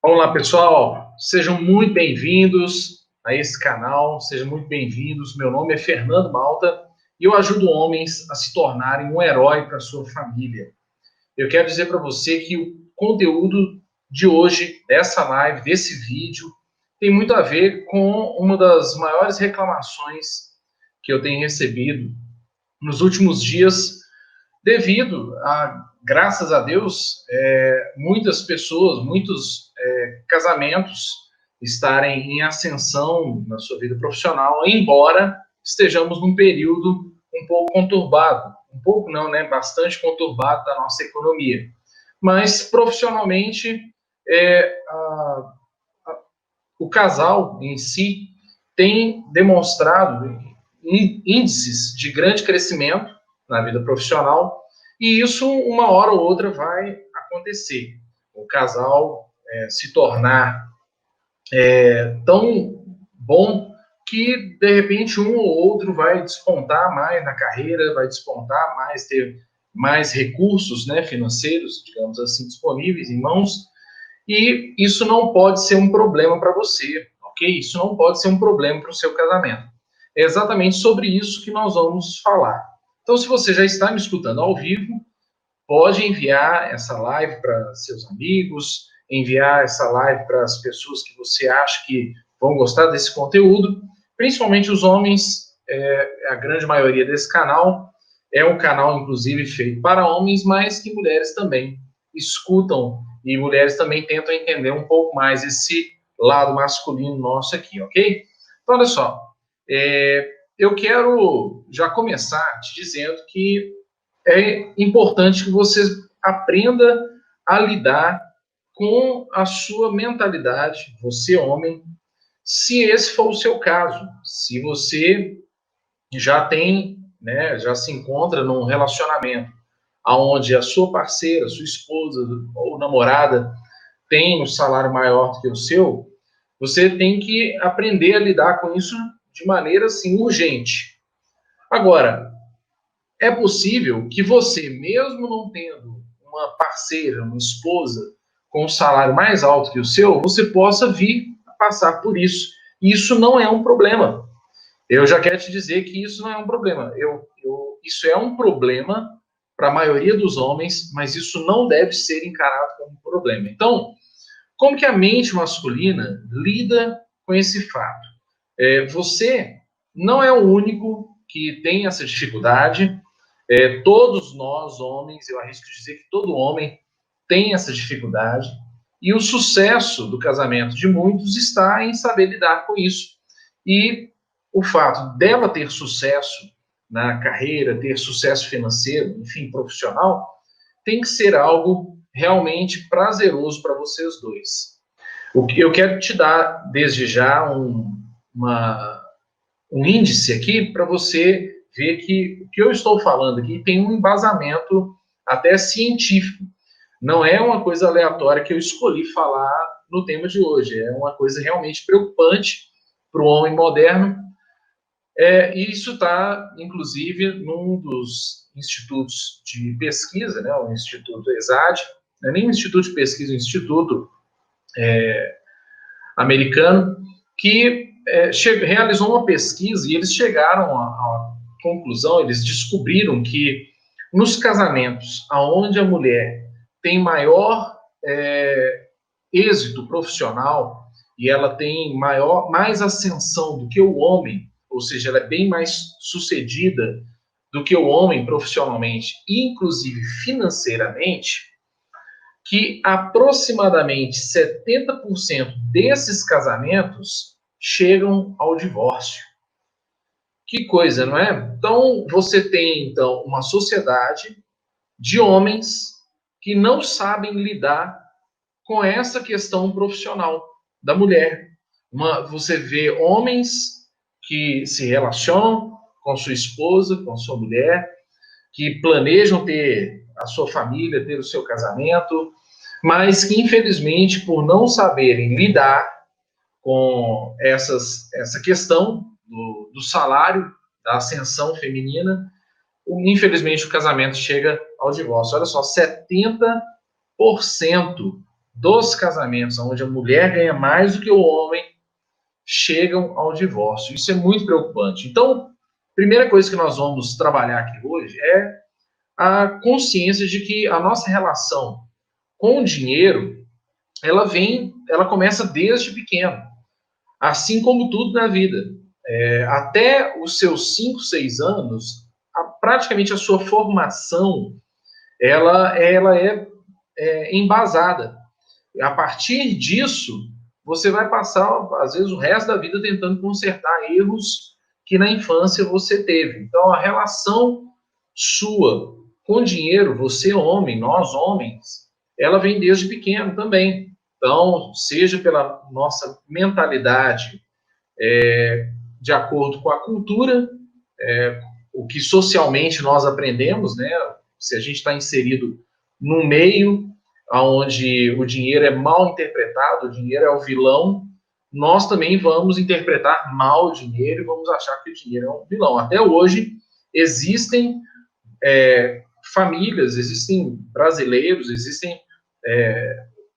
Olá, pessoal. Sejam muito bem-vindos a esse canal. Sejam muito bem-vindos. Meu nome é Fernando Malta e eu ajudo homens a se tornarem um herói para sua família. Eu quero dizer para você que o conteúdo de hoje, dessa live, desse vídeo, tem muito a ver com uma das maiores reclamações que eu tenho recebido nos últimos dias, devido a, graças a Deus, muitas pessoas, muitos casamentos estarem em ascensão na sua vida profissional, embora estejamos num período um pouco conturbado, um pouco não, né, bastante conturbado da nossa economia. Mas profissionalmente, o casal em si tem demonstrado índices de grande crescimento na vida profissional, e isso uma hora ou outra vai acontecer. O casal se tornar tão bom que, de repente, um ou outro vai despontar mais na carreira, vai despontar mais, ter mais recursos, né, financeiros, digamos assim, disponíveis em mãos, e isso não pode ser um problema para você, ok? Isso não pode ser um problema para o seu casamento. É exatamente sobre isso que nós vamos falar. Então, se você já está me escutando ao vivo, pode enviar essa live para seus amigos, enviar essa live para as pessoas que você acha que vão gostar desse conteúdo, principalmente os homens, a grande maioria desse canal é um canal, inclusive, feito para homens, mas que mulheres também escutam e mulheres também tentam entender um pouco mais esse lado masculino nosso aqui, ok? Então, olha só, eu quero já começar te dizendo que é importante que você aprenda a lidar com a sua mentalidade, você homem, se esse for o seu caso, se você já tem, né, já se encontra num relacionamento onde a sua parceira, sua esposa ou namorada tem um salário maior do que o seu, você tem que aprender a lidar com isso de maneira assim urgente. Agora, é possível que você, mesmo não tendo uma parceira, uma esposa com um salário mais alto que o seu, você possa vir a passar por isso. Isso não é um problema. Eu já quero te dizer que isso não é um problema. Isso é um problema para a maioria dos homens, mas isso não deve ser encarado como um problema. Então, como que a mente masculina lida com esse fato? Você não é o único que tem essa dificuldade. Todos nós, homens, eu arrisco dizer que todo homem tem essa dificuldade, e o sucesso do casamento de muitos está em saber lidar com isso. E o fato dela ter sucesso na carreira, ter sucesso financeiro, enfim, profissional, tem que ser algo realmente prazeroso para vocês dois. O que eu quero te dar, desde já, um índice aqui para você ver que o que eu estou falando aqui tem um embasamento até científico. Não é uma coisa aleatória que eu escolhi falar no tema de hoje. É uma coisa realmente preocupante para o homem moderno. E isso está, inclusive, num dos institutos de pesquisa, né, o Instituto ESAD, não é nem um instituto de pesquisa, um instituto americano, que realizou uma pesquisa e eles chegaram à conclusão, eles descobriram que nos casamentos onde a mulher tem maior êxito profissional e ela tem mais ascensão do que o homem, ou seja, ela é bem mais sucedida do que o homem profissionalmente, inclusive financeiramente, que aproximadamente 70% desses casamentos chegam ao divórcio. Que coisa, não é? Então, você tem então uma sociedade de homens que não sabem lidar com essa questão profissional da mulher. Você vê homens que se relacionam com sua esposa, com sua mulher, que planejam ter a sua família, ter o seu casamento, mas que, infelizmente, por não saberem lidar com essa questão do salário, da ascensão feminina, infelizmente o casamento chega ao divórcio. Olha só, 70% dos casamentos, onde a mulher ganha mais do que o homem, chegam ao divórcio. Isso é muito preocupante. Então, a primeira coisa que nós vamos trabalhar aqui hoje é a consciência de que a nossa relação com o dinheiro, ela começa desde pequeno, assim como tudo na vida. Até os seus 5, 6 anos, praticamente a sua formação, ela é embasada. A partir disso, você vai passar, às vezes, o resto da vida tentando consertar erros que na infância você teve. Então, a relação sua com dinheiro, você homem, nós homens, ela vem desde pequeno também. Então, seja pela nossa mentalidade de acordo com a cultura, o que socialmente nós aprendemos, né? Se a gente está inserido num meio onde o dinheiro é mal interpretado, o dinheiro é o vilão, nós também vamos interpretar mal o dinheiro e vamos achar que o dinheiro é um vilão. Até hoje, existem famílias, existem brasileiros, existem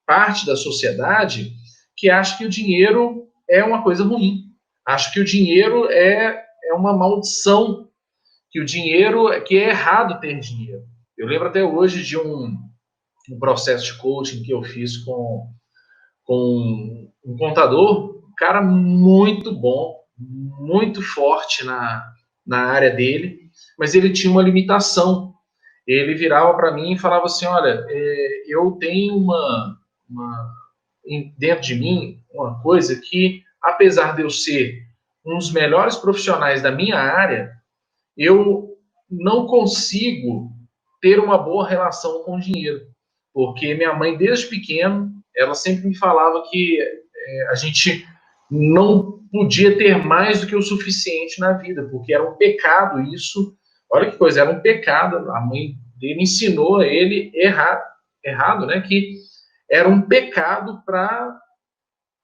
parte da sociedade que acha que o dinheiro é uma coisa ruim, acha que o dinheiro é uma maldição, que o dinheiro, que é errado ter dinheiro. Eu lembro até hoje de um processo de coaching que eu fiz com um contador, um cara muito bom, muito forte na área dele, mas ele tinha uma limitação. Ele virava para mim e falava assim, olha, eu tenho dentro de mim uma coisa que, apesar de eu ser um dos melhores profissionais da minha área, eu não consigo ter uma boa relação com o dinheiro, porque minha mãe, desde pequeno, ela sempre me falava que a gente não podia ter mais do que o suficiente na vida, porque era um pecado isso. Olha que coisa, era um pecado. A mãe dele ensinou a ele errado, né? Que era um pecado para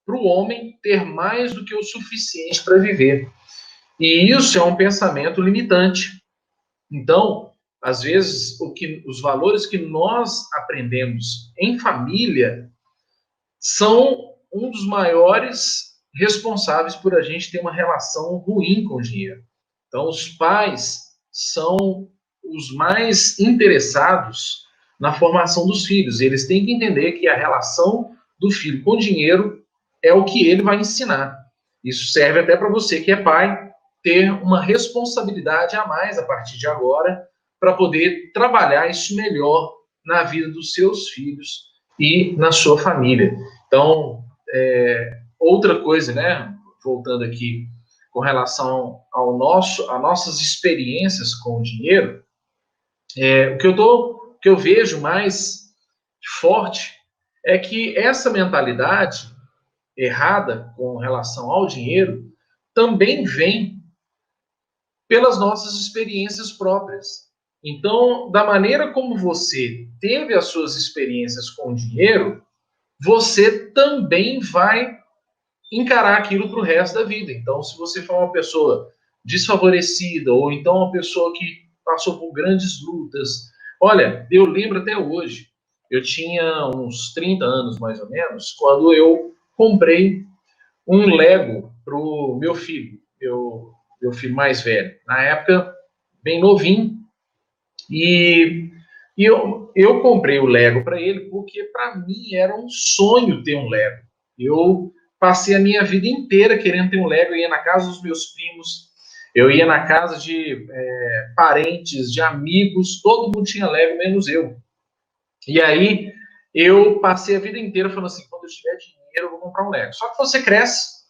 o homem ter mais do que o suficiente para viver. E isso é um pensamento limitante. Então, às vezes, os valores que nós aprendemos em família são um dos maiores responsáveis por a gente ter uma relação ruim com o dinheiro. Então, os pais são os mais interessados na formação dos filhos. Eles têm que entender que a relação do filho com o dinheiro é o que ele vai ensinar. Isso serve até para você que é pai, ter uma responsabilidade a mais a partir de agora para poder trabalhar isso melhor na vida dos seus filhos e na sua família. Então, outra coisa, né, voltando aqui com relação a nossas experiências com o dinheiro, o que eu vejo mais forte é que essa mentalidade errada com relação ao dinheiro também vem pelas nossas experiências próprias. Então, da maneira como você teve as suas experiências com o dinheiro, você também vai encarar aquilo para o resto da vida. Então, se você for uma pessoa desfavorecida, ou então uma pessoa que passou por grandes lutas. Olha, eu lembro até hoje, eu tinha uns 30 anos mais ou menos, quando eu comprei um Lego para o meu filho, meu filho mais velho. Na época, bem novinho. E eu comprei o Lego para ele porque, para mim, era um sonho ter um Lego. Eu passei a minha vida inteira querendo ter um Lego. Eu ia na casa dos meus primos, eu ia na casa de parentes, de amigos, todo mundo tinha Lego, menos eu. E aí, eu passei a vida inteira falando assim, quando eu tiver dinheiro, eu vou comprar um Lego. Só que você cresce,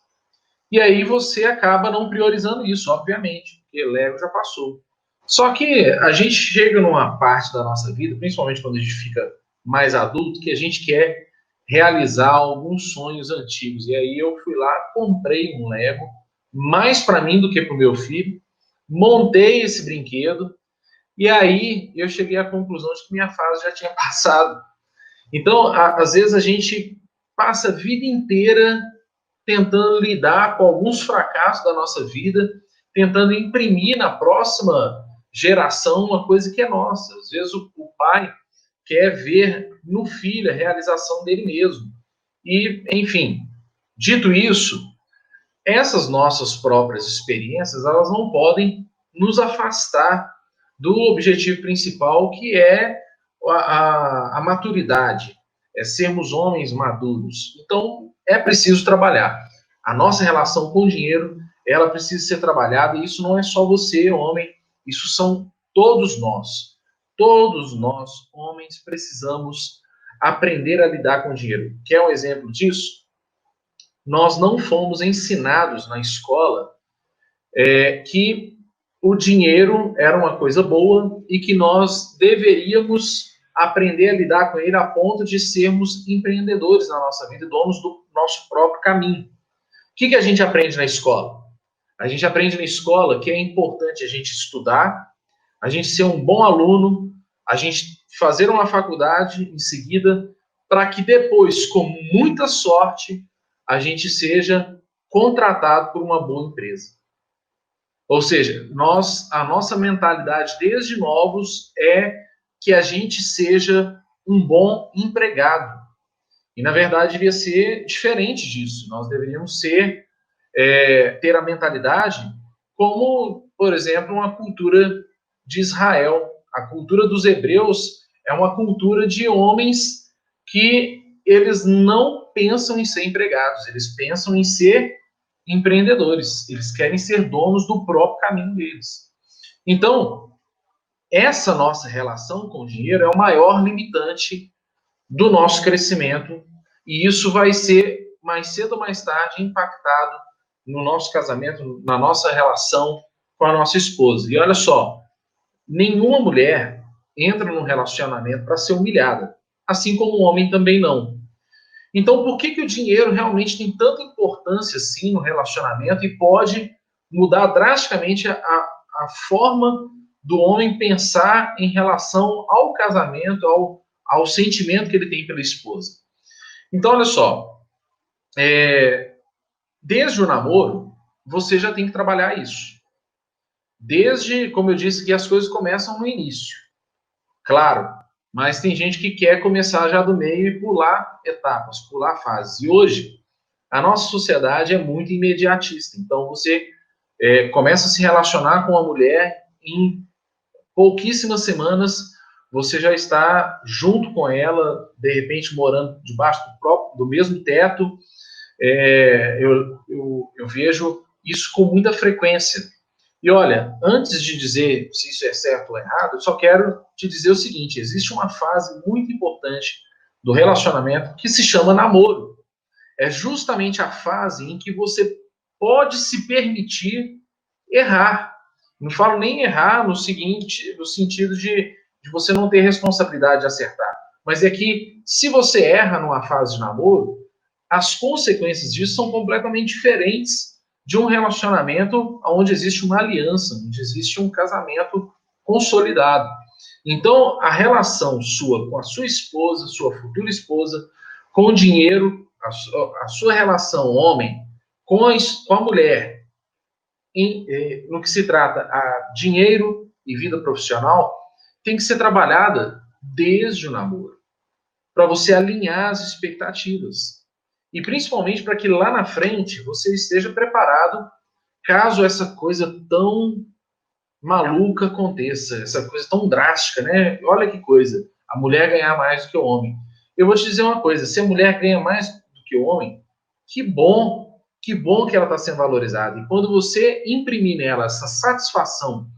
e aí você acaba não priorizando isso, obviamente, porque Lego já passou. Só que a gente chega numa parte da nossa vida, principalmente quando a gente fica mais adulto, que a gente quer realizar alguns sonhos antigos. E aí eu fui lá, comprei um Lego, mais para mim do que para o meu filho, montei esse brinquedo, e aí eu cheguei à conclusão de que minha fase já tinha passado. Então, às vezes a gente passa a vida inteira tentando lidar com alguns fracassos da nossa vida, tentando imprimir na próxima geração uma coisa que é nossa. Às vezes o pai quer ver no filho a realização dele mesmo. E, enfim, dito isso, essas nossas próprias experiências, elas não podem nos afastar do objetivo principal, que é a maturidade, é sermos homens maduros. Então, é preciso trabalhar. A nossa relação com o dinheiro, ela precisa ser trabalhada, e isso não é só você, homem, isso são todos nós. Todos nós, homens, precisamos aprender a lidar com o dinheiro. Quer um exemplo disso? Nós não fomos ensinados na escola que o dinheiro era uma coisa boa e que nós deveríamos aprender a lidar com ele a ponto de sermos empreendedores na nossa vida, donos do nosso próprio caminho. O que a gente aprende na escola? A gente aprende na escola que é importante a gente estudar, a gente ser um bom aluno, a gente fazer uma faculdade em seguida, para que depois, com muita sorte, a gente seja contratado por uma boa empresa. Ou seja, a nossa mentalidade desde novos é que a gente seja um bom empregado. E, na verdade, devia ser diferente disso. Nós deveríamos ter a mentalidade como, por exemplo, uma cultura de Israel. A cultura dos hebreus é uma cultura de homens que eles não pensam em ser empregados, eles pensam em ser empreendedores, eles querem ser donos do próprio caminho deles. Então, essa nossa relação com o dinheiro é o maior limitante do nosso crescimento, e isso vai ser, mais cedo ou mais tarde, impactado no nosso casamento, na nossa relação com a nossa esposa. E olha só, nenhuma mulher entra num relacionamento para ser humilhada, assim como o homem também não. Então, por que o dinheiro realmente tem tanta importância assim no relacionamento e pode mudar drasticamente a forma do homem pensar em relação ao casamento, ao sentimento que ele tem pela esposa? Então, olha só, desde o namoro, você já tem que trabalhar isso. Desde, como eu disse, que as coisas começam no início. Claro, mas tem gente que quer começar já do meio e pular etapas, pular fases. E hoje, a nossa sociedade é muito imediatista. Então, você começa a se relacionar com a mulher, em pouquíssimas semanas, você já está junto com ela, de repente morando debaixo do mesmo teto. Eu vejo isso com muita frequência. E olha, antes de dizer se isso é certo ou errado, eu só quero te dizer o seguinte: existe uma fase muito importante do relacionamento que se chama namoro. É justamente a fase em que você pode se permitir errar. Não falo nem errar no sentido de você não ter responsabilidade de acertar, mas é que se você erra numa fase de namoro, as consequências disso são completamente diferentes de um relacionamento onde existe uma aliança, onde existe um casamento consolidado. Então, a relação sua com a sua esposa, sua futura esposa, com o dinheiro, a sua relação homem com a mulher, no que se trata a dinheiro e vida profissional, tem que ser trabalhada desde o namoro, para você alinhar as expectativas. E principalmente para que lá na frente você esteja preparado caso essa coisa tão maluca aconteça, essa coisa tão drástica, né? Olha que coisa, a mulher ganhar mais do que o homem. Eu vou te dizer uma coisa, se a mulher ganha mais do que o homem, que bom que ela está sendo valorizada. E quando você imprimir nela essa satisfação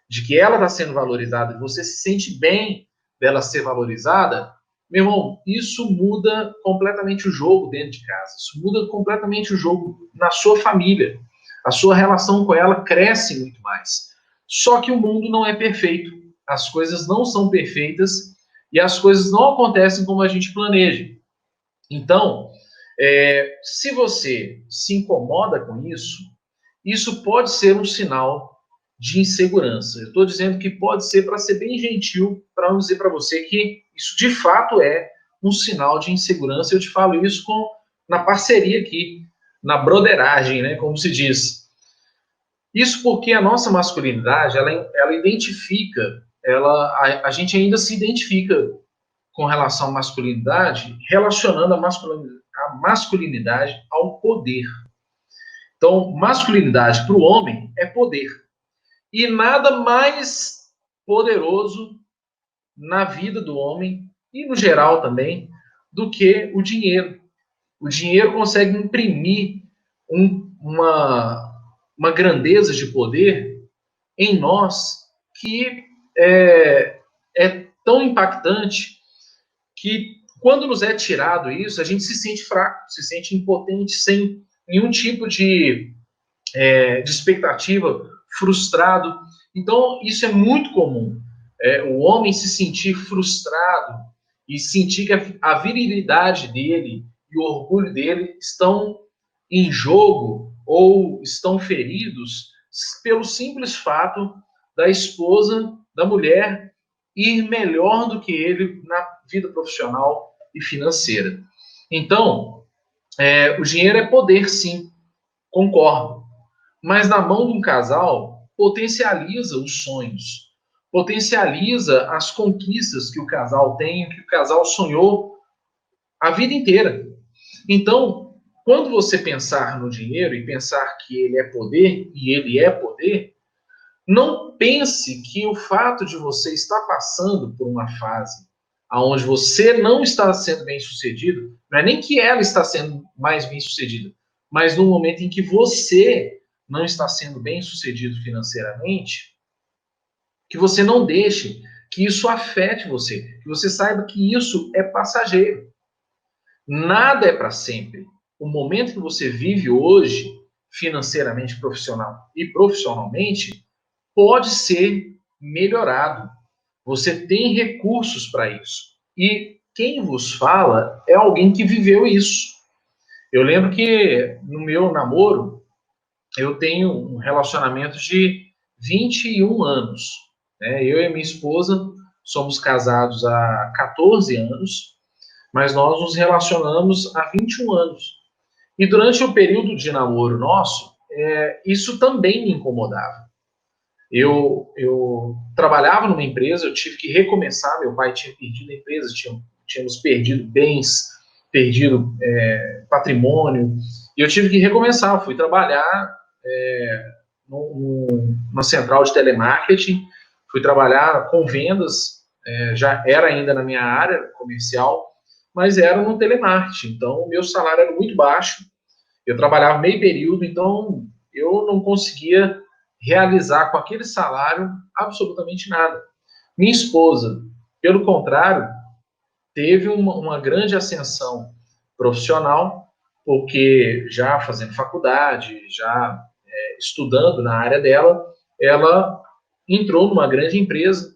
de que ela está sendo valorizada e você se sente bem dela ser valorizada, meu irmão, isso muda completamente o jogo dentro de casa. Isso muda completamente o jogo na sua família. A sua relação com ela cresce muito mais. Só que o mundo não é perfeito. As coisas não são perfeitas e as coisas não acontecem como a gente planeja. Então, se você se incomoda com isso, isso pode ser um sinal de insegurança. Eu estou dizendo que pode ser, para ser bem gentil, para não dizer para você que isso de fato é um sinal de insegurança. Eu te falo isso na parceria aqui, na broderagem, né, como se diz. Isso porque a nossa masculinidade, ela identifica, a gente ainda se identifica com relação à masculinidade, relacionando a masculinidade ao poder. Então, masculinidade para o homem é poder. E nada mais poderoso na vida do homem, e no geral também, do que o dinheiro. O dinheiro consegue imprimir uma grandeza de poder em nós que é tão impactante que, quando nos é tirado isso, a gente se sente fraco, se sente impotente, sem nenhum tipo de expectativa, frustrado. Então, isso é muito comum. O homem se sentir frustrado e sentir que a virilidade dele e o orgulho dele estão em jogo ou estão feridos pelo simples fato da esposa, da mulher, ir melhor do que ele na vida profissional e financeira. Então, o dinheiro é poder, sim, concordo. Mas na mão de um casal, potencializa os sonhos, potencializa as conquistas que o casal tem, que o casal sonhou a vida inteira. Então, quando você pensar no dinheiro e pensar que ele é poder, e ele é poder, não pense que o fato de você estar passando por uma fase onde você não está sendo bem sucedido, não é nem que ela está sendo mais bem sucedida, mas no momento em que você não está sendo bem sucedido financeiramente, que você não deixe que isso afete você, que você saiba que isso é passageiro. Nada é para sempre. O momento que você vive hoje, financeiramente, profissional e profissionalmente, pode ser melhorado. Você tem recursos para isso. E quem vos fala é alguém que viveu isso. Eu lembro que no meu namoro, eu tenho um relacionamento de 21 anos. Né? Eu e minha esposa somos casados há 14 anos, mas nós nos relacionamos há 21 anos. E durante o período de namoro nosso, isso também me incomodava. Eu trabalhava numa empresa, eu tive que recomeçar, meu pai tinha perdido a empresa, tínhamos perdido bens, perdido patrimônio, e eu tive que recomeçar. Eu fui trabalhar numa central de telemarketing, fui trabalhar com vendas, já era ainda na minha área comercial, mas era no telemarketing, então o meu salário era muito baixo, eu trabalhava meio período, então eu não conseguia realizar com aquele salário absolutamente nada. Minha esposa, pelo contrário, teve uma grande ascensão profissional, porque já fazendo faculdade, já estudando na área dela, ela entrou numa grande empresa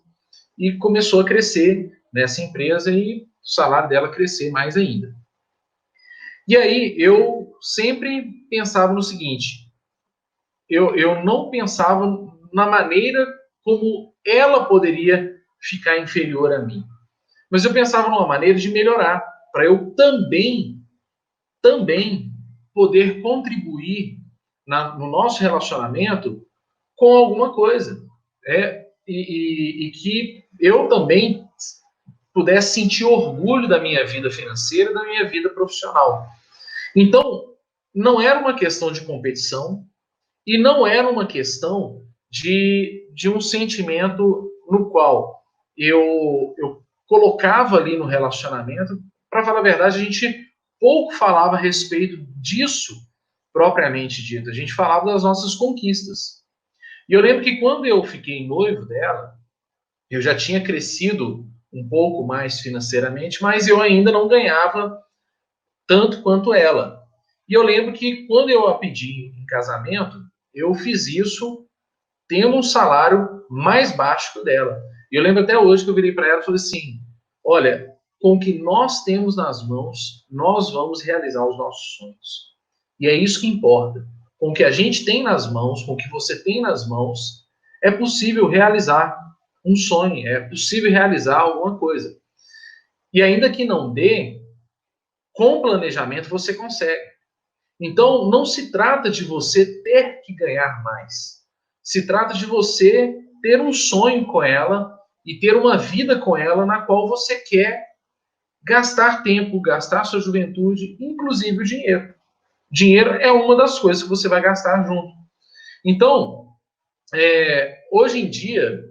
e começou a crescer nessa empresa e o salário dela crescer mais ainda. E aí eu sempre pensava no seguinte, eu não pensava na maneira como ela poderia ficar inferior a mim, mas eu pensava numa maneira de melhorar, para eu também poder contribuir no nosso relacionamento com alguma coisa. E que eu também pudesse sentir orgulho da minha vida financeira, da minha vida profissional. Então, não era uma questão de competição e não era uma questão de um sentimento no qual eu colocava ali no relacionamento. Para falar a verdade, a gente pouco falava a respeito disso propriamente dito. A gente falava das nossas conquistas. E eu lembro que quando eu fiquei noivo dela, eu já tinha crescido um pouco mais financeiramente, mas eu ainda não ganhava tanto quanto ela. E eu lembro que quando eu a pedi em casamento, eu fiz isso tendo um salário mais baixo que o dela. E eu lembro até hoje que eu virei para ela e falei assim, olha, com o que nós temos nas mãos, nós vamos realizar os nossos sonhos. E é isso que importa. Com o que a gente tem nas mãos, com o que você tem nas mãos, é possível realizar um sonho, é possível realizar alguma coisa. E ainda que não dê, com planejamento você consegue. Então, não se trata de você ter que ganhar mais. Se trata de você ter um sonho com ela e ter uma vida com ela na qual você quer gastar tempo, gastar sua juventude, inclusive o dinheiro. Dinheiro é uma das coisas que você vai gastar junto. Então, hoje em dia,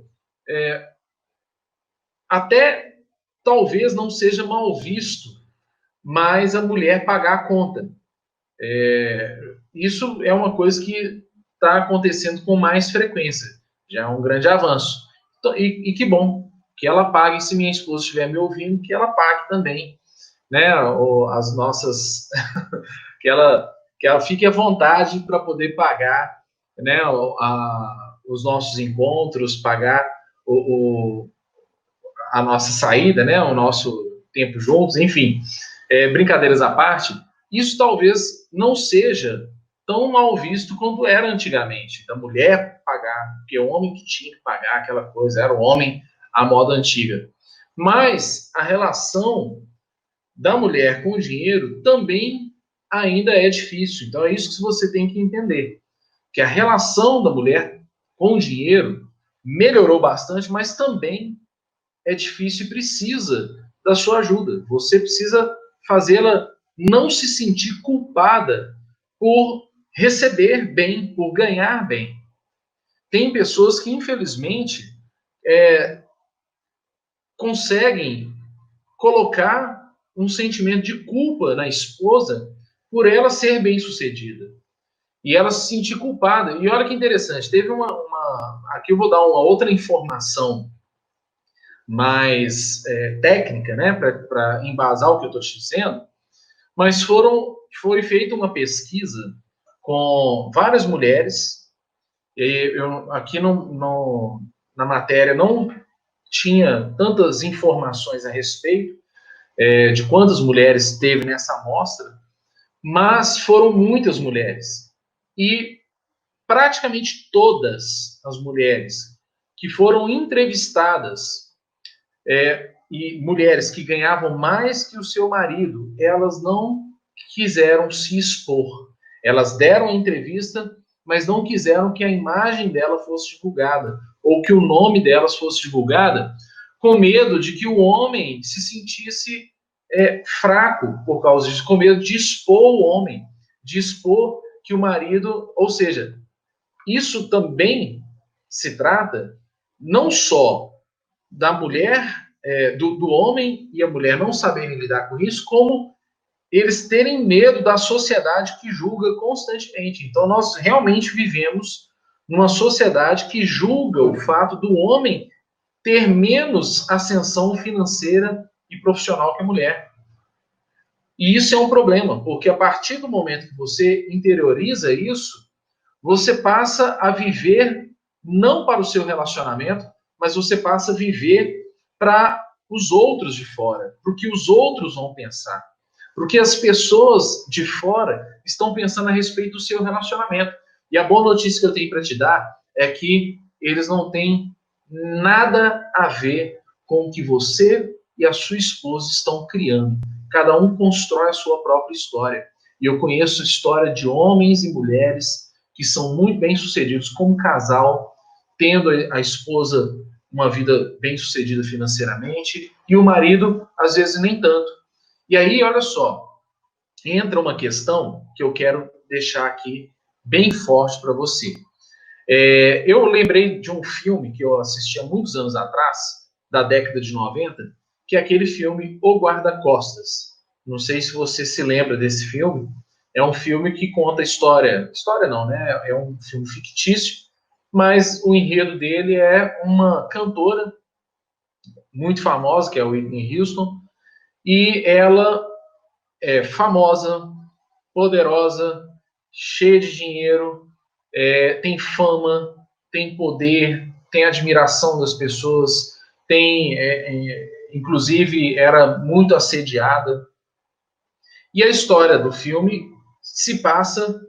até talvez não seja mal visto, mas a mulher pagar a conta. Isso é uma coisa que está acontecendo com mais frequência. Já é um grande avanço. Então, e que bom que ela pague, se minha esposa estiver me ouvindo, que ela pague também, né? As nossas, que ela fique à vontade para poder pagar, né? Os nossos encontros, pagar a nossa saída, né? O nosso tempo juntos, enfim. Brincadeiras à parte, isso talvez não seja tão mal visto quanto era antigamente, da mulher pagar, porque o homem que tinha que pagar aquela coisa, era o homem à moda antiga. Mas a relação da mulher com o dinheiro também ainda é difícil. Então é isso que você tem que entender, que a relação da mulher com o dinheiro melhorou bastante, mas também é difícil e precisa da sua ajuda. Você precisa fazê-la não se sentir culpada por receber bem, por ganhar bem. Tem pessoas que, infelizmente, conseguem colocar um sentimento de culpa na esposa por ela ser bem-sucedida. E ela se sentir culpada. E olha que interessante, teve aqui eu vou dar uma outra informação mais técnica, né, para embasar o que eu estou te dizendo, mas foi feita uma pesquisa com várias mulheres, e eu aqui na matéria não tinha tantas informações a respeito de quantas mulheres teve nessa amostra, mas foram muitas mulheres. E praticamente todas as mulheres que foram entrevistadas, e mulheres que ganhavam mais que o seu marido, elas não quiseram se expor. Elas deram a entrevista, mas não quiseram que a imagem dela fosse divulgada, ou que o nome delas fosse divulgada, com medo de que o homem se sentisse fraco por causa disso, com medo de expor o homem, de expor que o marido, ou seja, isso também se trata não só da mulher, do homem e a mulher não saberem lidar com isso, como eles terem medo da sociedade que julga constantemente. Então, nós realmente vivemos numa sociedade que julga o fato do homem ter menos ascensão financeira e profissional que a mulher. E isso é um problema, porque a partir do momento que você interioriza isso, você passa a viver não para o seu relacionamento, mas você passa a viver para os outros de fora, porque os outros vão pensar. Porque as pessoas de fora estão pensando a respeito do seu relacionamento. E a boa notícia que eu tenho para te dar é que eles não têm nada a ver com o que você e a sua esposa estão criando. Cada um constrói a sua própria história. E eu conheço a história de homens e mulheres que são muito bem-sucedidos como casal, tendo a esposa uma vida bem-sucedida financeiramente e o marido, às vezes, nem tanto. E aí, olha só, entra uma questão que eu quero deixar aqui bem forte para você. Eu lembrei de um filme que eu assisti há muitos anos atrás, da década de 90, que é aquele filme O Guarda-Costas. Não sei se você se lembra desse filme. É um filme que conta a história. História não, né? É um filme fictício, mas o enredo dele é uma cantora muito famosa, que é a Whitney Houston, e ela é famosa, poderosa, cheia de dinheiro, tem fama, tem poder, tem admiração das pessoas, inclusive era muito assediada. E a história do filme se passa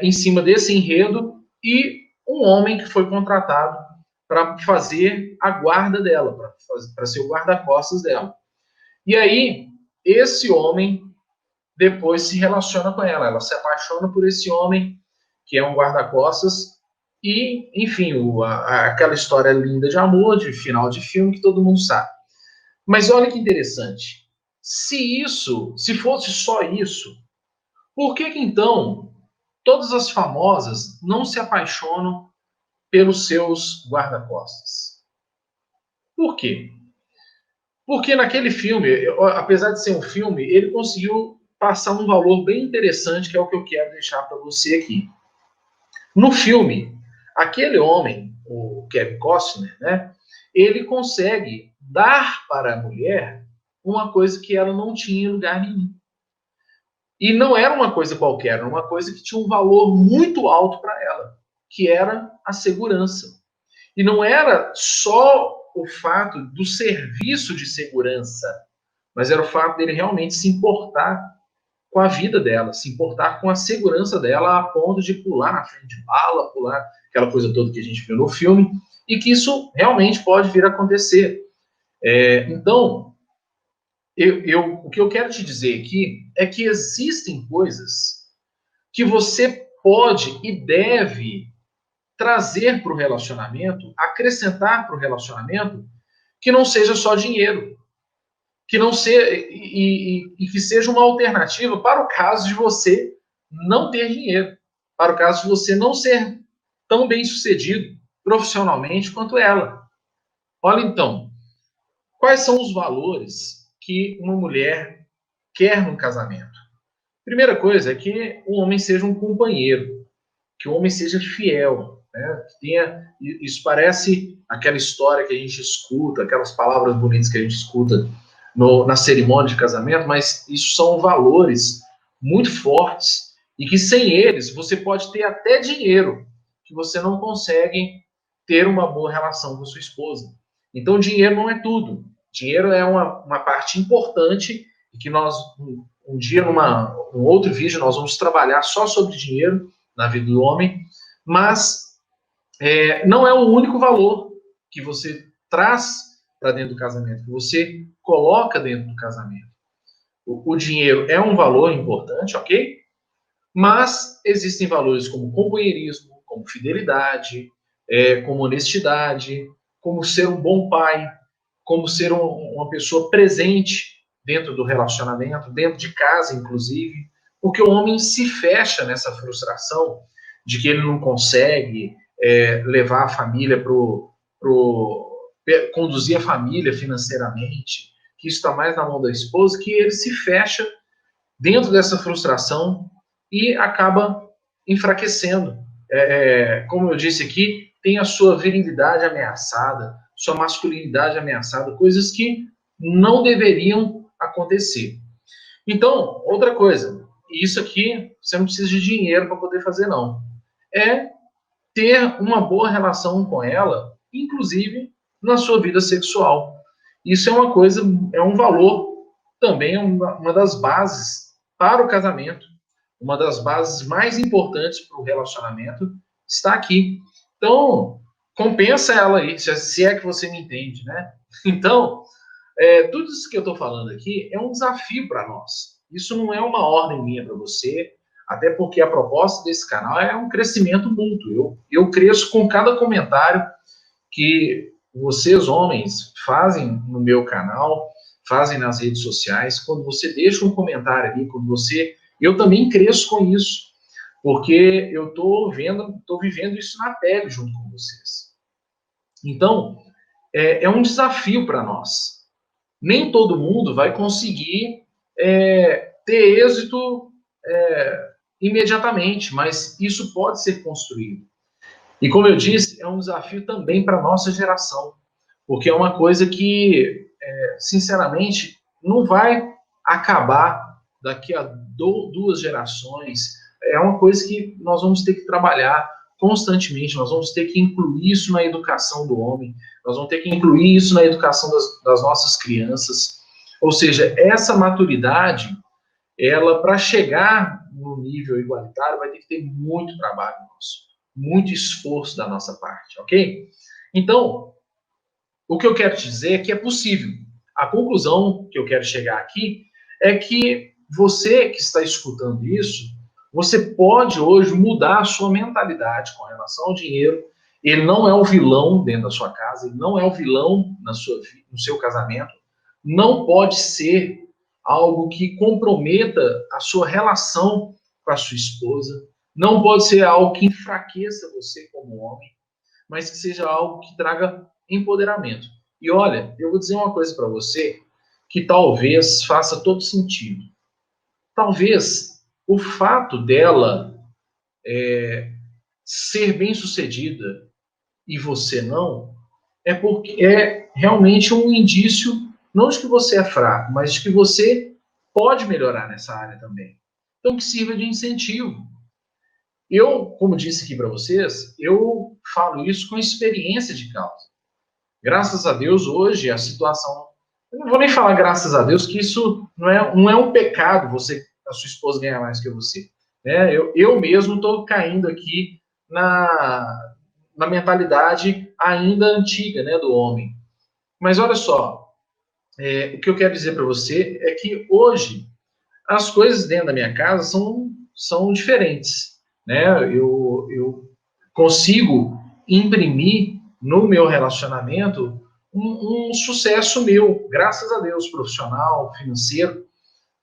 em cima desse enredo e um homem que foi contratado para fazer a guarda dela, para ser o guarda-costas dela. E aí, esse homem depois se relaciona com ela. Ela se apaixona por esse homem, que é um guarda-costas, e, enfim, aquela história linda de amor, de final de filme, que todo mundo sabe. Mas olha que interessante. Se fosse só isso, por que então todas as famosas não se apaixonam pelos seus guarda-costas? Por quê? Porque naquele filme, apesar de ser um filme, ele conseguiu passar um valor bem interessante, que é o que eu quero deixar para você aqui. No filme, aquele homem, o Kevin Costner, né, ele consegue dar para a mulher uma coisa que ela não tinha em lugar nenhum. E não era uma coisa qualquer, era uma coisa que tinha um valor muito alto para ela, que era a segurança. E não era só o fato do serviço de segurança, mas era o fato dele realmente se importar com a vida dela, se importar com a segurança dela, a ponto de pular na frente de bala, pular aquela coisa toda que a gente viu no filme, e que isso realmente pode vir a acontecer. Então, o que eu quero te dizer aqui é que existem coisas que você pode e deve trazer para o relacionamento, acrescentar para o relacionamento, que não seja só dinheiro, que não seja e que seja uma alternativa para o caso de você não ter dinheiro, para o caso de você não ser tão bem sucedido profissionalmente quanto ela. Olha então, quais são os valores que uma mulher quer no casamento? Primeira coisa é que o homem seja um companheiro, que o homem seja fiel, né? Que tenha, isso parece aquela história que a gente escuta, aquelas palavras bonitas que a gente escuta na cerimônia de casamento, mas isso são valores muito fortes e que sem eles você pode ter até dinheiro, que você não consegue ter uma boa relação com sua esposa. Então, dinheiro não é tudo. Dinheiro é uma parte importante e que nós, um dia, um outro vídeo, nós vamos trabalhar só sobre dinheiro na vida do homem, mas não é o único valor que você traz para dentro do casamento, que você coloca dentro do casamento. O dinheiro é um valor importante, ok? Mas existem valores como companheirismo, como fidelidade, como honestidade, como ser um bom pai, como ser uma pessoa presente dentro do relacionamento, dentro de casa, inclusive, porque o homem se fecha nessa frustração de que ele não consegue levar a família conduzir a família financeiramente, que isso está mais na mão da esposa, que ele se fecha dentro dessa frustração e acaba enfraquecendo. Como eu disse aqui, tem a sua virilidade ameaçada, sua masculinidade ameaçada, coisas que não deveriam acontecer. Então, outra coisa, e isso aqui você não precisa de dinheiro para poder fazer, não. É ter uma boa relação com ela, inclusive na sua vida sexual. Isso é uma coisa, é um valor, também uma das bases para o casamento, uma das bases mais importantes para o relacionamento está aqui. Então, compensa ela aí, se é que você me entende, né? Então, tudo isso que eu estou falando aqui é um desafio para nós. Isso não é uma ordem minha para você, até porque a proposta desse canal é um crescimento mútuo. Eu cresço com cada comentário que vocês, homens, fazem no meu canal, fazem nas redes sociais. Quando você deixa um comentário ali, eu também cresço com isso, porque eu estou vivendo isso na pele junto com vocês. Então, é um desafio para nós. Nem todo mundo vai conseguir ter êxito imediatamente, mas isso pode ser construído. E como eu disse, é um desafio também para a nossa geração, porque é uma coisa que, sinceramente, não vai acabar daqui a 2 gerações. É uma coisa que nós vamos ter que trabalhar constantemente, nós vamos ter que incluir isso na educação do homem, nós vamos ter que incluir isso na educação das nossas crianças. Ou seja, essa maturidade, ela, para chegar no nível igualitário, vai ter que ter muito trabalho nosso, muito esforço da nossa parte, ok? Então, o que eu quero te dizer é que é possível. A conclusão que eu quero chegar aqui é que você que está escutando isso, você pode hoje mudar a sua mentalidade com relação ao dinheiro. Ele não é o vilão dentro da sua casa, ele não é o vilão no seu casamento, não pode ser algo que comprometa a sua relação com a sua esposa. Não pode ser algo que enfraqueça você como homem, mas que seja algo que traga empoderamento. E olha, eu vou dizer uma coisa para você que talvez faça todo sentido. Talvez o fato dela ser bem-sucedida e você não, é porque é realmente um indício, não de que você é fraco, mas de que você pode melhorar nessa área também. Então, que sirva de incentivo. Eu, como disse aqui para vocês, eu falo isso com experiência de causa. Graças a Deus, hoje, a situação... Eu não vou nem falar graças a Deus, que isso não é um pecado, a sua esposa ganhar mais que você. Né? Eu mesmo estou caindo aqui na mentalidade ainda antiga, né, do homem. Mas olha só, o que eu quero dizer para você é que hoje as coisas dentro da minha casa são diferentes. Né? Eu consigo imprimir no meu relacionamento um sucesso meu, graças a Deus, profissional, financeiro.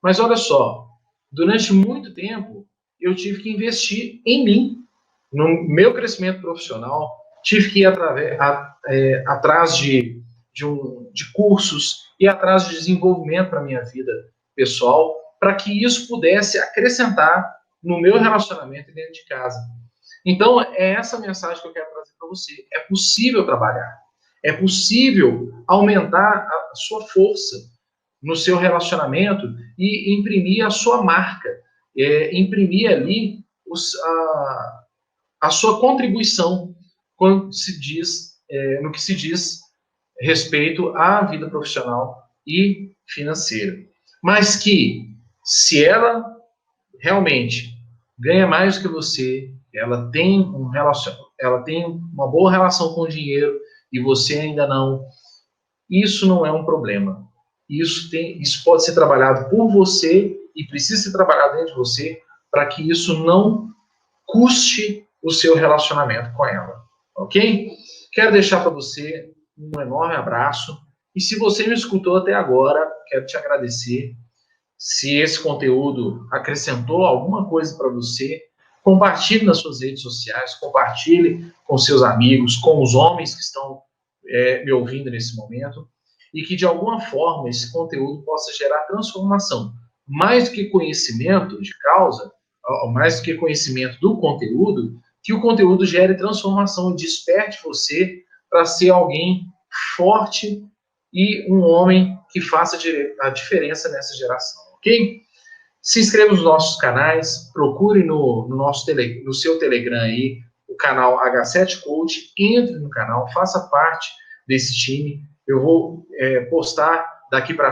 Mas olha só, durante muito tempo eu tive que investir em mim, no meu crescimento profissional, tive que ir atrás de cursos e atrás de desenvolvimento para a minha vida pessoal, para que isso pudesse acrescentar no meu relacionamento dentro de casa. Então, é essa mensagem que eu quero trazer para você. É possível trabalhar. É possível aumentar a sua força no seu relacionamento e imprimir a sua marca. Imprimir ali a sua contribuição quando no que se diz respeito à vida profissional e financeira. Mas que, se ela realmente ganha mais do que você, ela tem uma boa relação com o dinheiro e você ainda não, isso não é um problema. Isso pode ser trabalhado por você e precisa ser trabalhado dentro de você para que isso não custe o seu relacionamento com ela, ok? Quero deixar para você um enorme abraço e se você me escutou até agora, quero te agradecer. Se esse conteúdo acrescentou alguma coisa para você, compartilhe nas suas redes sociais, compartilhe com seus amigos, com os homens que estão me ouvindo nesse momento, e que de alguma forma esse conteúdo possa gerar transformação. Mais do que conhecimento de causa, mais do que conhecimento do conteúdo, que o conteúdo gere transformação, desperte você para ser alguém forte e um homem que faça a diferença nessa geração, ok? Se inscreva nos nossos canais, procure no seu Telegram aí, o canal H7 Coach, entre no canal, faça parte desse time. Eu vou postar daqui para